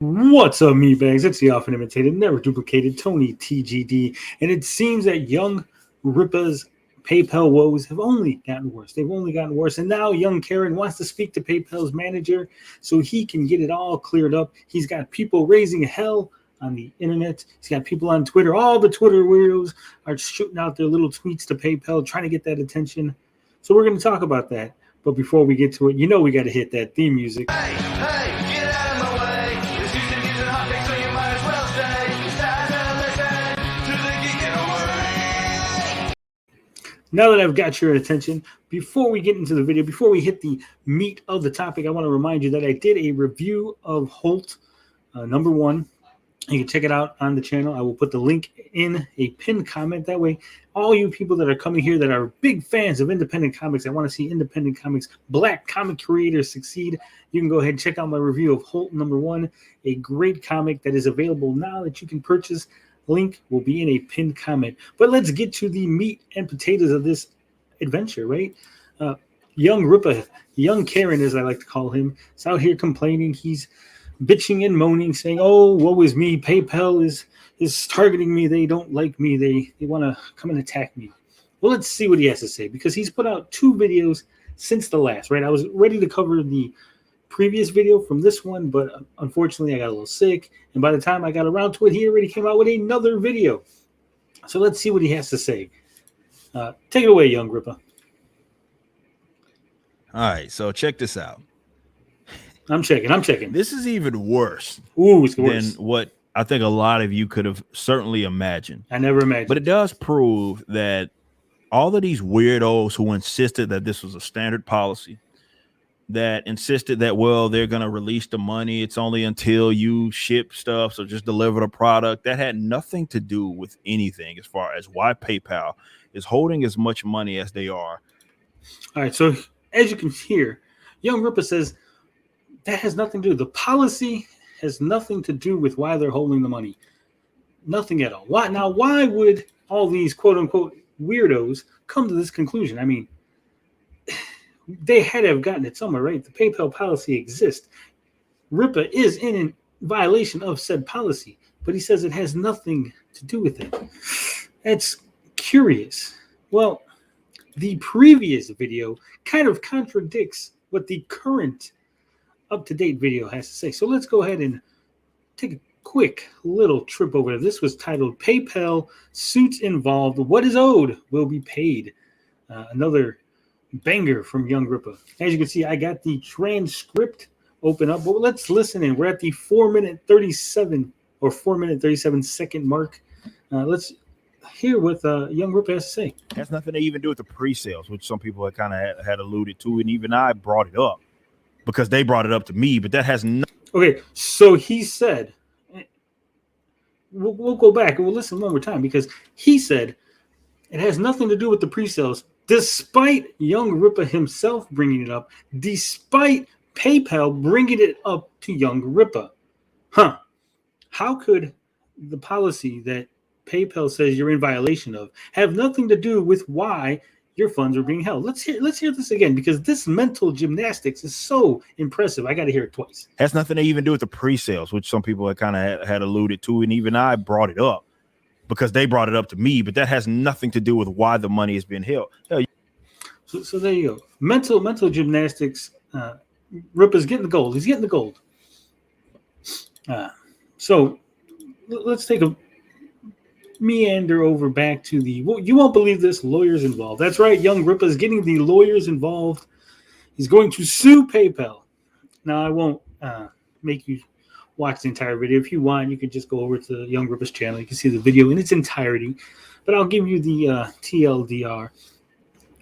What's up, meatbags? It's the often imitated, never duplicated Tony TGD, and it seems that young Ripa's PayPal woes have only gotten worse. They've only gotten worse, and now YoungKaren wants to speak to PayPal's manager so he can get it all cleared up. He's got people raising hell on the internet. He's got people on Twitter. All the Twitter weirdos are shooting out their little tweets to PayPal, trying to get that attention. So we're going to talk about that. But before we get to it, we got to hit that theme music. Hey, get out of my way. This used to get the hot pick, so you might as well stay. It's time to listen to the geeking away. Now that I've got your attention, before we get into the video, before we hit the meat of the topic, I want to remind you that I did a review of Holt number 1. You can check it out on the channel. I will put the link in a pinned comment. That way, all you people that are coming here that are big fans of independent comics, I want to see independent comics, black comic creators succeed, you can go ahead and check out my review of Holt number 1, a great comic that is available now that you can purchase. Link will be in a pinned comment. But let's get to the meat and potatoes of this adventure, right? Young Ripa, YoungKaren, as I like to call him, is out here complaining. He's bitching and moaning, saying, "Oh, woe is me! PayPal is targeting me. They don't like me. They want to come and attack me." Well, let's see what he has to say, because he's put out 2 videos since the last. Right, I was ready to cover the previous video from this one, but unfortunately, I got a little sick, and by the time I got around to it, he already came out with another video. So let's see what he has to say. Take it away, young Ripa. All right, so check this out. I'm checking. This is even worse than what I think a lot of you could have certainly imagined. I never imagined. But it does prove that all of these weirdos who insisted that this was a standard policy, that insisted that, well, they're going to release the money, it's only until you ship stuff, so just deliver the product, that had nothing to do with anything as far as why PayPal is holding as much money as they are. All right, so as you can hear, young Ripa says that has nothing to do. The policy has nothing to do with why they're holding the money. Nothing at all. Why would all these quote unquote weirdos come to this conclusion? I mean, they had to have gotten it somewhere, right? The PayPal policy exists. Ripa is in violation of said policy, but he says it has nothing to do with it. That's curious. Well, the previous video kind of contradicts what the current up-to-date video has to say. So let's go ahead and take a quick little trip over. This was titled PayPal Suits Involved. What is owed will be paid. Another banger from young Ripa. As you can see, I got the transcript open up, but let's listen in. We're at the 4-minute 37 second mark. Let's hear what young Ripa has to say. It has nothing to even do with the pre-sales, which some people had kind of had alluded to, and even I brought it up because they brought it up to me, but that has nothing. Okay, so he said, we'll go back and we'll listen one more time, because he said it has nothing to do with the pre-sales, despite young Ripa himself bringing it up, despite PayPal bringing it up to young Ripa. How could the policy that PayPal says you're in violation of have nothing to do with why your funds are being held? Let's hear this again, because this mental gymnastics is so impressive. I got to hear it twice. Has nothing to even do with the pre-sales, which some people had kind of had alluded to, and even I brought it up because they brought it up to me, but that has nothing to do with why the money is being held. So there you go. Mental gymnastics. Ripa's getting the gold. He's getting the gold. So let's take a meander over back to the, you won't believe this, lawyers involved. That's right, young Ripa is getting the lawyers involved. He's going to sue PayPal. Now, I won't make you watch the entire video. If you want, you can just go over to young Ripa's channel. You can see the video in its entirety, but I'll give you the TLDR.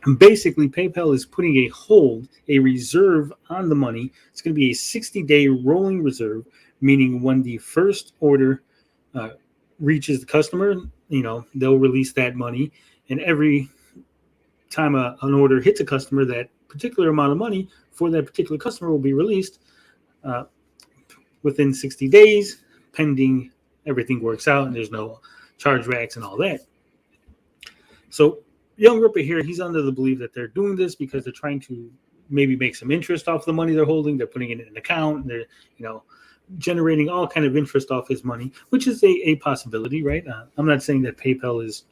And basically, PayPal is putting a hold, a reserve on the money. It's going to be a 60-day rolling reserve, meaning when the first order reaches the customer, they'll release that money, and every time an order hits a customer, that particular amount of money for that particular customer will be released within 60 days, pending everything works out and there's no chargebacks and all that. So young Ripa here, he's under the belief that they're doing this because they're trying to maybe make some interest off the money they're holding. They're putting it in an account, and they're generating all kind of interest off his money, which is a possibility, right? I'm not saying that PayPal is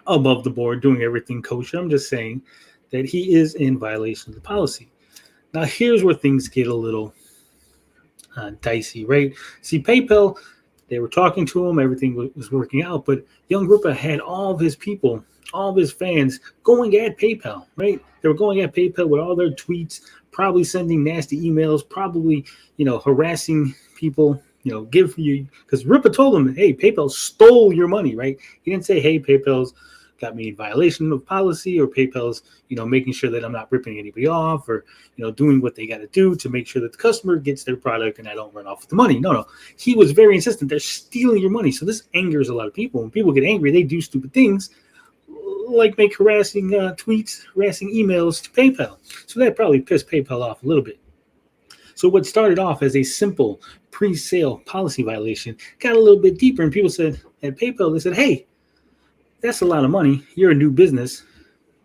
above the board doing everything kosher. I'm just saying that he is in violation of the policy. Now, here's where things get a little dicey, right? See, PayPal, they were talking to him, everything was working out, but Young Ripper had all of his people, all of his fans going at PayPal, right? They were going at PayPal with all their tweets, probably sending nasty emails, probably, harassing people, give you, because Ripper told them, hey, PayPal stole your money, right? He didn't say, hey, PayPal's got me in violation of policy, or PayPal's, making sure that I'm not ripping anybody off, or, doing what they got to do to make sure that the customer gets their product and I don't run off with the money. No. He was very insistent. They're stealing your money. So this angers a lot of people. When people get angry, they do stupid things like make harassing tweets, harassing emails to PayPal. So that probably pissed PayPal off a little bit. So what started off as a simple pre-sale policy violation got a little bit deeper, and people said at PayPal, they said, hey, that's a lot of money. You're a new business.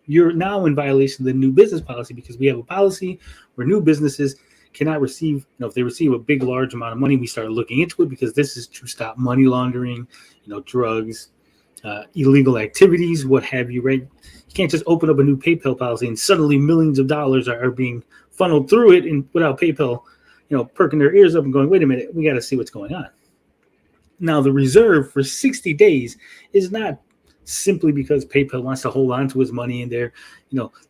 You're now in violation of the new business policy, because we have a policy where new businesses cannot receive, if they receive a big, large amount of money, we start looking into it, because this is to stop money laundering, drugs, illegal activities, what have you, right? You can't just open up a new PayPal policy and suddenly millions of dollars are being funneled through it, and without PayPal, perking their ears up and going, wait a minute, we got to see what's going on. Now, the reserve for 60 days is not simply because PayPal wants to hold on to his money and they're,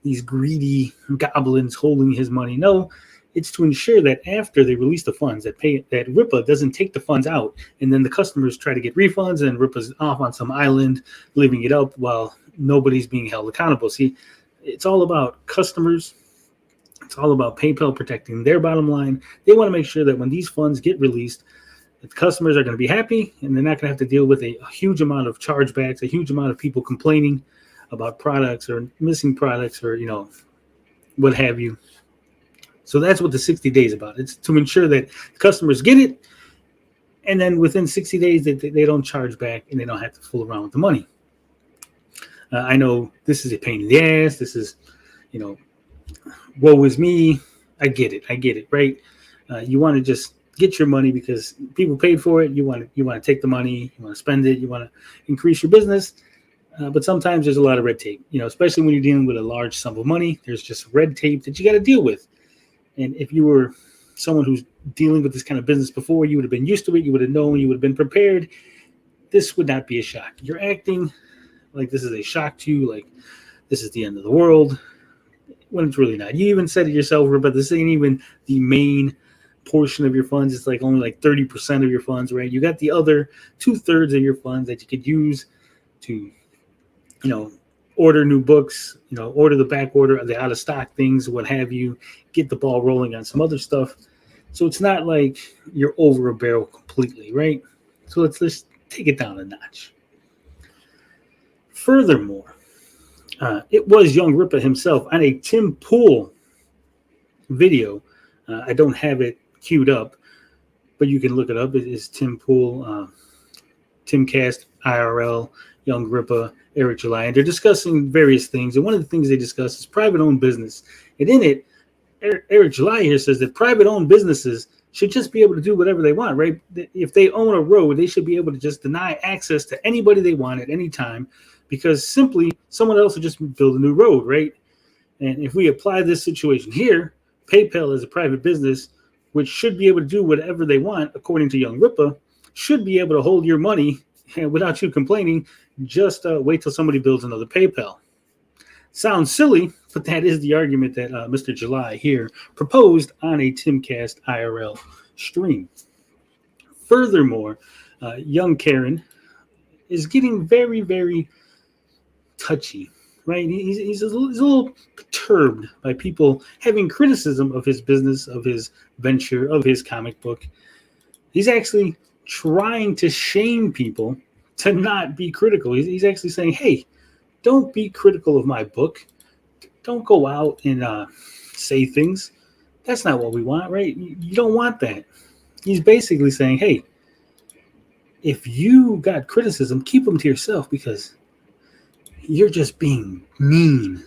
these greedy goblins holding his money. No, it's to ensure that after they release the funds, that Ripper doesn't take the funds out, and then the customers try to get refunds and Ripper's off on some island living it up while nobody's being held accountable. See, it's all about customers. It's all about PayPal protecting their bottom line. They want to make sure that when these funds get released, the customers are going to be happy, and they're not going to have to deal with a huge amount of chargebacks, a huge amount of people complaining about products or missing products, or what have you. So that's what the 60 days about. It's to ensure that customers get it, and then within 60 days they don't charge back and they don't have to fool around with the money. I know this is a pain in the ass. This is, woe is me. I get it, right? You want to just get your money because people paid for it. You want to take the money. You want to spend it. You want to increase your business. But sometimes there's a lot of red tape, especially when you're dealing with a large sum of money. There's just red tape that you got to deal with. And if you were someone who's dealing with this kind of business before, you would have been used to it. You would have known. You would have been prepared. This would not be a shock. You're acting like this is a shock to you, like this is the end of the world, when it's really not. You even said it yourself, but this ain't even the main portion of your funds. It's like only like 30% of your funds, right? You got the other 2/3 of your funds that you could use to, order new books, order the back order, the out of stock things, what have you, get the ball rolling on some other stuff. So it's not like you're over a barrel completely, right? So let's take it down a notch. Furthermore, it was Young Ripper himself on a Tim Pool video. I don't have it queued up, but you can look it up. It is Tim Pool, Timcast, IRL, Young Ripper, Eric July, and they're discussing various things. And one of the things they discuss is private-owned business. And in it, Eric July here says that private-owned businesses should just be able to do whatever they want, right? If they own a road, they should be able to just deny access to anybody they want at any time, because simply someone else will just build a new road, right? And if we apply this situation here, PayPal is a private business, which should be able to do whatever they want, according to Young Ripper, should be able to hold your money without you complaining. Just wait till somebody builds another PayPal. Sounds silly, but that is the argument that Mr. July here proposed on a Timcast IRL stream. Furthermore, YoungKaren is getting very, very touchy, right? He's a little perturbed by people having criticism of his business, of his venture, of his comic book. He's actually trying to shame people to not be critical. He's actually saying, hey, don't be critical of my book. Don't go out and say things. That's not what we want, right? You don't want that. He's basically saying, hey, if you got criticism, keep them to yourself, because you're just being mean.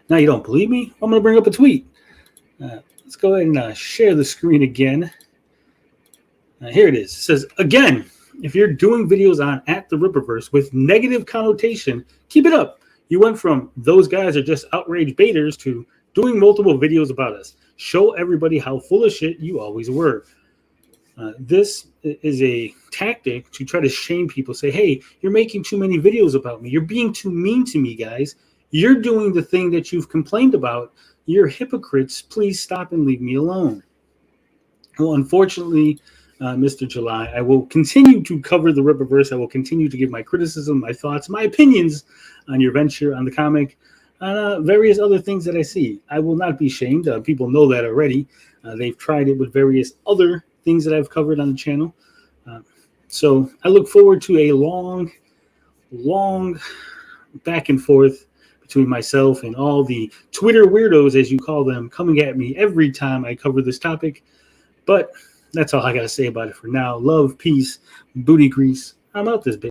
Now, you don't believe me? I'm going to bring up a tweet. Let's go ahead and share the screen again. Here it is. It says, again, if you're doing videos on at the Rippaverse with negative connotation, keep it up. You went from those guys are just outraged baiters to doing multiple videos about us. Show everybody how full of shit you always were. This is a tactic to try to shame people. Say, hey, you're making too many videos about me. You're being too mean to me, guys. You're doing the thing that you've complained about. You're hypocrites. Please stop and leave me alone. Well, unfortunately, Mr. July, I will continue to cover the Rippaverse. I will continue to give my criticism, my thoughts, my opinions on your venture, on the comic, on various other things that I see. I will not be shamed. People know that already. They've tried it with various other things that I've covered on the channel. So I look forward to a long back and forth between myself and all the Twitter weirdos, as you call them, coming at me every time I cover this topic. But that's all I got to say about it for now. Love, peace, booty grease. I'm out this bitch.